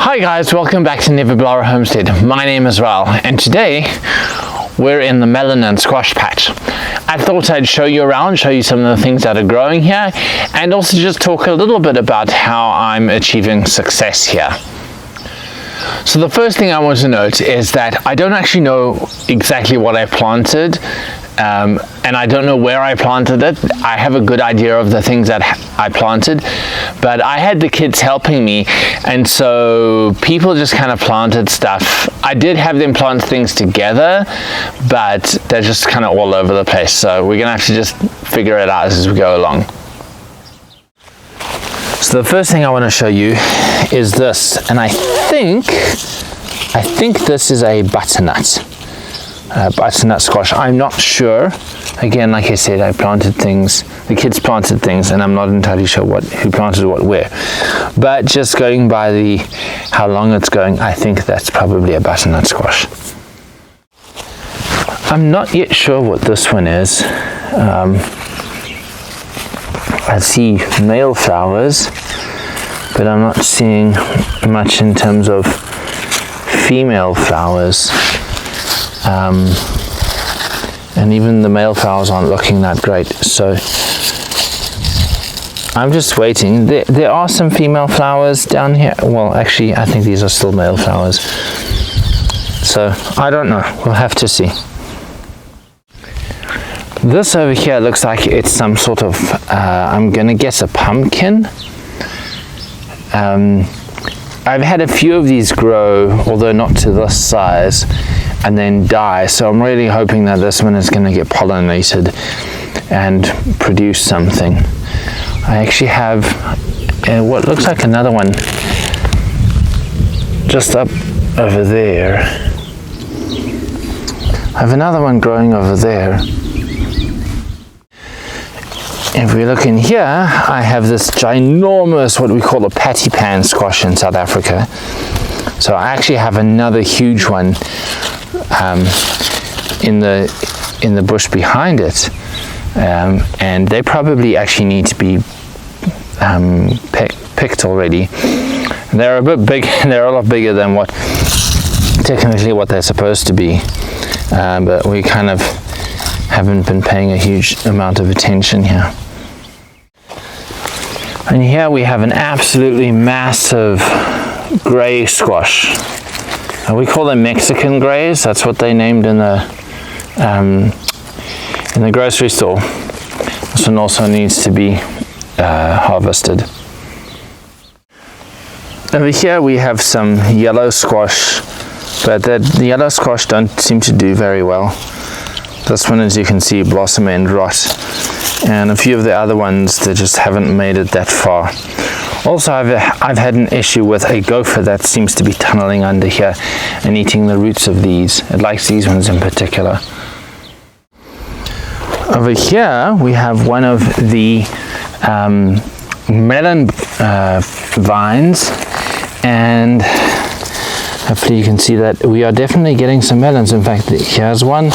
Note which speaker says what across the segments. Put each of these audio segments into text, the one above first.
Speaker 1: Hi guys, welcome back to Nuwe Blare Homestead. My name is Ral, and today we're in the melon and squash patch. I thought I'd show you around, show you some of the things that are growing here, and also just talk a little bit about how I'm achieving success here. So the first thing I want to note is that I don't actually know exactly what I planted, and I don't know where I planted it. I have a good idea of the things that I planted, but I had the kids helping me, and so people just kind of planted stuff. I did have them plant things together, but they're just kind of all over the place, so we're gonna have to just figure it out as we go along. So the first thing I want to show you is this, and I think this is a butternut squash. I'm not sure. Again, like I said, I planted things, the kids planted things, and I'm not entirely sure who planted what where. But just going by how long it's going, I think that's probably a butternut squash. I'm not yet sure what this one is. I see male flowers, but I'm not seeing much in terms of female flowers. And even the male flowers aren't looking that great, so I'm just waiting. There are some female flowers down here. Well, actually, I think these are still male flowers, so I don't know. We'll have to see. This over here looks like it's some sort of I'm gonna guess a pumpkin. I've had a few of these grow, although not to this size, and then die, so I'm really hoping that this one is going to get pollinated and produce something. I actually have what looks like another one just up over there. I have another one growing over there. If we look in here, I have this ginormous, what we call a patty pan squash in South Africa. So I actually have another huge one in the bush behind it, and they probably actually need to be picked already. They're a bit big. They're a lot bigger than what they're supposed to be, but we kind of haven't been paying a huge amount of attention here. And here we have an absolutely massive gray squash. We call them Mexican grays. That's what they named in the grocery store. This one also needs to be harvested. Over here we have some yellow squash, but the yellow squash don't seem to do very well. This one, as you can see, blossom end rot, and a few of the other ones that just haven't made it that far. Also, I've had an issue with a gopher that seems to be tunneling under here and eating the roots of these. It likes these ones in particular. Over here we have one of the melon vines, and hopefully you can see that we are definitely getting some melons. In fact, here's one.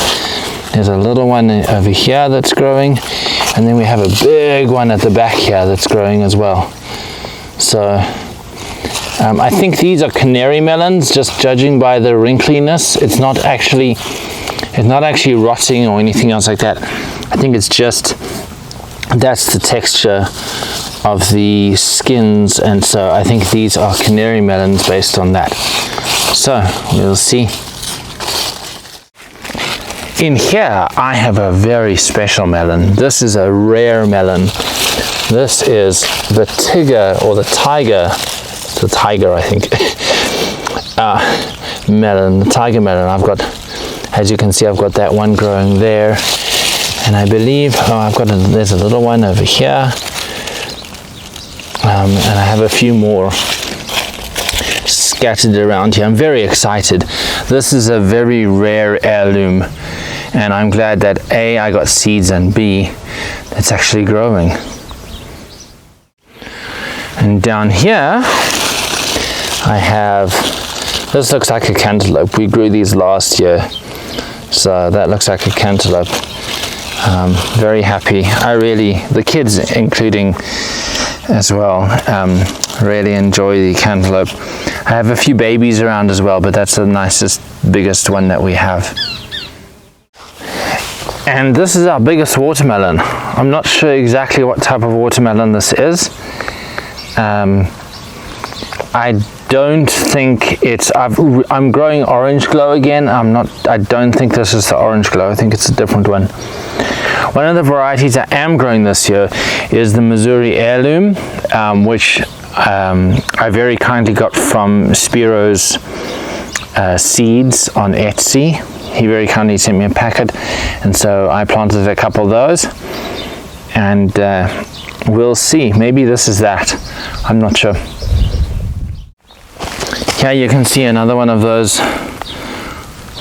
Speaker 1: There's a little one over here that's growing, and then we have a big one at the back here that's growing as well. So I think these are canary melons, just judging by the wrinkliness. It's not actually rotting or anything else like that. I think it's just that's the texture of the skins, and so I think these are canary melons based on that. So we'll see. In here I have a very special melon. This is a rare melon. This is the tiger I think, melon, the tiger melon. I've got, as you can see, I've got that one growing there, and I believe there's a little one over here, and I have a few more scattered around here. I'm very excited. This is a very rare heirloom, and I'm glad that A, I got seeds, and B, it's actually growing. And down here I have, this looks like a cantaloupe. We grew these last year, so that looks like a cantaloupe. Very happy. The kids, including as well. Really enjoy the cantaloupe. I have a few babies around as well, but that's the nicest, biggest one that we have. And this is our biggest watermelon. I'm not sure exactly what type of watermelon this is. I don't think it's, I'm growing Orange Glow again. I don't think this is the Orange Glow. I think it's a different one. One of the varieties I am growing this year is the Missouri Heirloom, which I very kindly got from Spiro's seeds on Etsy. He very kindly sent me a packet, and so I planted a couple of those, and we'll see. Maybe this is that. I'm not sure. Here you can see another one of those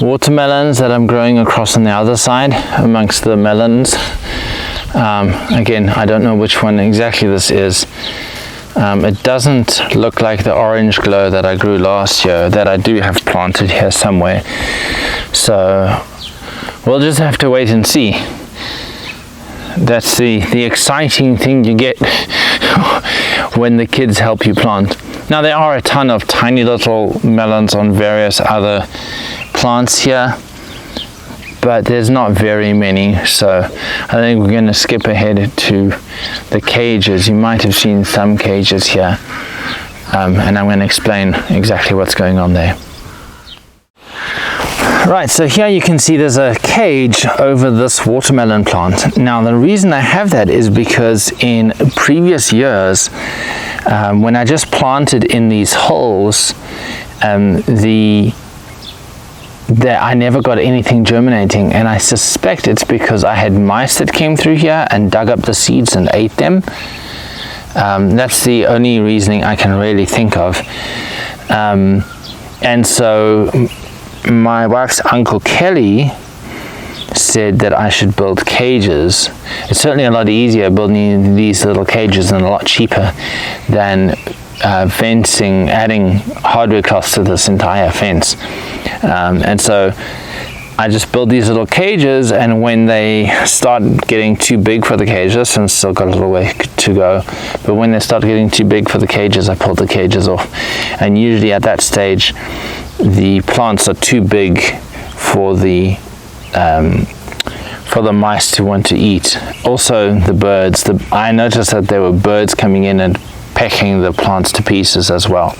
Speaker 1: watermelons that I'm growing across on the other side amongst the melons. Again, I don't know which one exactly this is. It doesn't look like the Orange Glow that I grew last year, that I do have planted here somewhere. So we'll just have to wait and see. That's the exciting thing you get when the kids help you plant. Now there are a ton of tiny little melons on various other plants here, but there's not very many, so I think we're going to skip ahead to the cages. You might have seen some cages here, and I'm going to explain exactly what's going on there. Right, so here you can see there's a cage over this watermelon plant. Now the reason I have that is because in previous years, when I just planted in these holes, I never got anything germinating, and I suspect it's because I had mice that came through here and dug up the seeds and ate them. That's the only reasoning I can really think of. And so my wife's uncle Kelly said that I should build cages. It's certainly a lot easier building these little cages and a lot cheaper than fencing, adding hardware costs to this entire fence. And so I just build these little cages, and when they start getting too big for the cages, and still got a little way to go, but when they start getting too big for the cages, I pull the cages off. And usually at that stage the plants are too big for the mice to want to eat. Also the birds, I noticed that there were birds coming in and pecking the plants to pieces as well.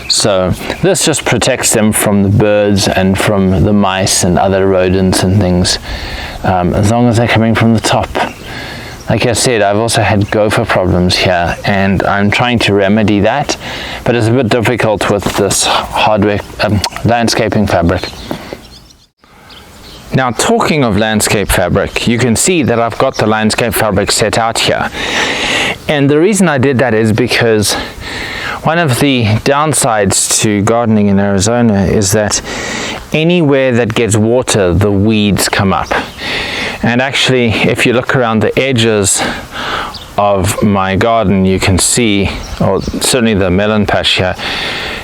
Speaker 1: So this just protects them from the birds and from the mice and other rodents and things, as long as they're coming from the top. Like I said, I've also had gopher problems here, and I'm trying to remedy that, but it's a bit difficult with this hardware landscaping fabric. Now, talking of landscape fabric, you can see that I've got the landscape fabric set out here. And the reason I did that is because one of the downsides to gardening in Arizona is that anywhere that gets water, the weeds come up. And actually, if you look around the edges of my garden, you can see, or certainly the melon patch here,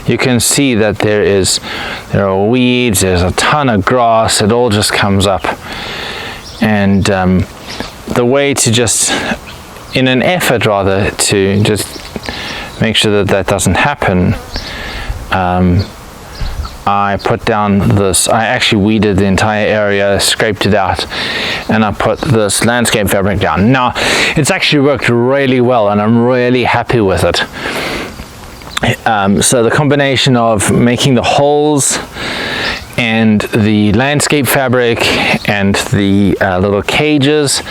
Speaker 1: you can see that there are weeds, there's a ton of grass, it all just comes up. And the way to just, in an effort rather, to just make sure that that doesn't happen, I put down this, I actually weeded the entire area, scraped it out, and I put this landscape fabric down. Now, it's actually worked really well, and I'm really happy with it. So the combination of making the holes and the landscape fabric and the little cages,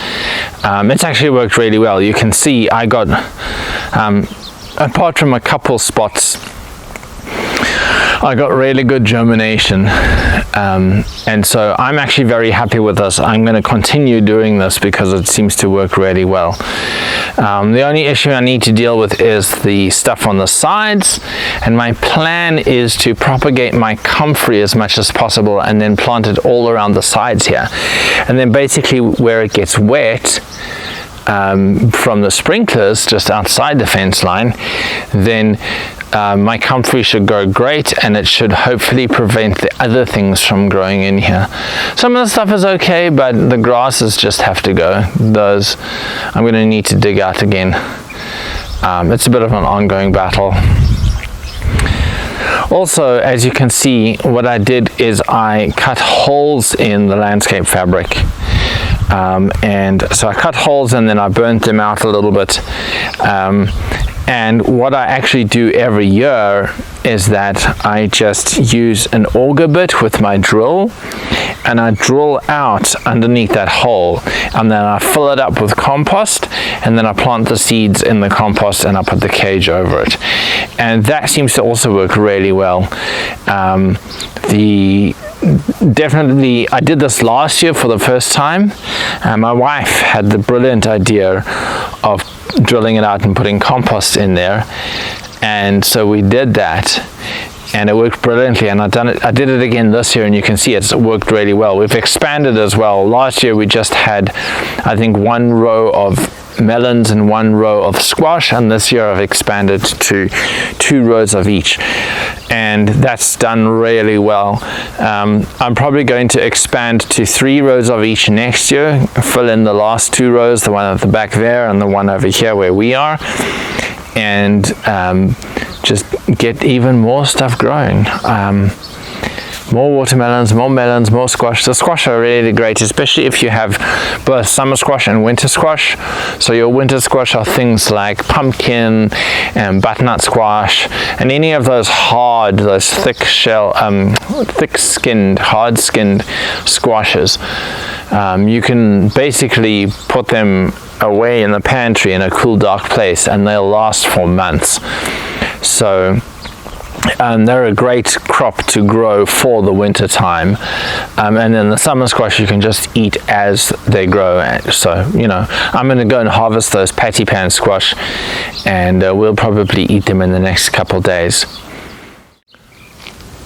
Speaker 1: it's actually worked really well. You can see I got, apart from a couple spots, I got really good germination, and so I'm actually very happy with this. I'm going to continue doing this because it seems to work really well. The only issue I need to deal with is the stuff on the sides, and my plan is to propagate my comfrey as much as possible and then plant it all around the sides here, and then basically where it gets wet from the sprinklers just outside the fence line, then my comfrey should grow great, and it should hopefully prevent the other things from growing in here. Some of the stuff is okay, but the grasses just have to go. Those I'm going to need to dig out again. It's a bit of an ongoing battle. Also, as you can see, what I did is I cut holes in the landscape fabric. And so I cut holes and then I burnt them out a little bit. And what I actually do every year is that I just use an auger bit with my drill, and I drill out underneath that hole, and then I fill it up with compost, and then I plant the seeds in the compost and I put the cage over it. And that seems to also work really well. Definitely, I did this last year for the first time, and my wife had the brilliant idea of drilling it out and putting compost in there, and so we did that, and it worked brilliantly. And I did it again this year, and you can see it's worked really well. We've expanded as well. Last year we just had, I think, 1 row of melons and 1 row of squash, and this year I've expanded to 2 rows of each, and that's done really well. I'm probably going to expand to 3 rows of each next year, fill in the last 2 rows, the one at the back there and the one over here where we are, and just get even more stuff growing. More watermelons, more melons, more squash. The squash are really great, especially if you have both summer squash and winter squash. So your winter squash are things like pumpkin and butternut squash, and any of those hard, those thick-skinned, hard-skinned squashes. You can basically put them away in the pantry in a cool, dark place, and they'll last for months. So they're a great crop to grow for the winter time, and then the summer squash you can just eat as they grow. So, you know, I'm going to go and harvest those patty pan squash, and we'll probably eat them in the next couple days.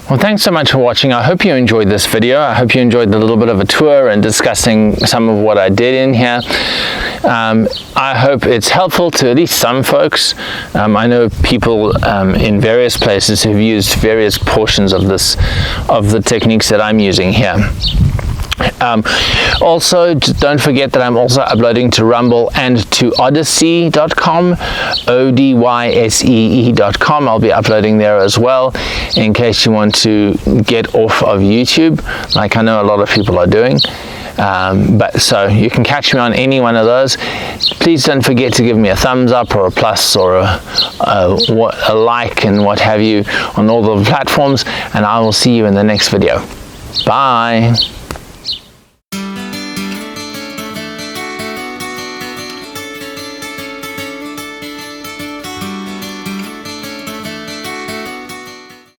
Speaker 1: Well, thanks so much for watching. I hope you enjoyed this video. I hope you enjoyed the little bit of a tour and discussing some of what I did in here. I hope it's helpful to at least some folks. I know people in various places who've used various portions of the techniques that I'm using here. Also, don't forget that I'm also uploading to Rumble and to Odyssey.com, ODYSEE.com. I'll be uploading there as well, in case you want to get off of YouTube, like I know a lot of people are doing. But so you can catch me on any one of those. Please don't forget to give me a thumbs up or a plus or a like and what have you on all the platforms, and I will see you in the next video. Bye.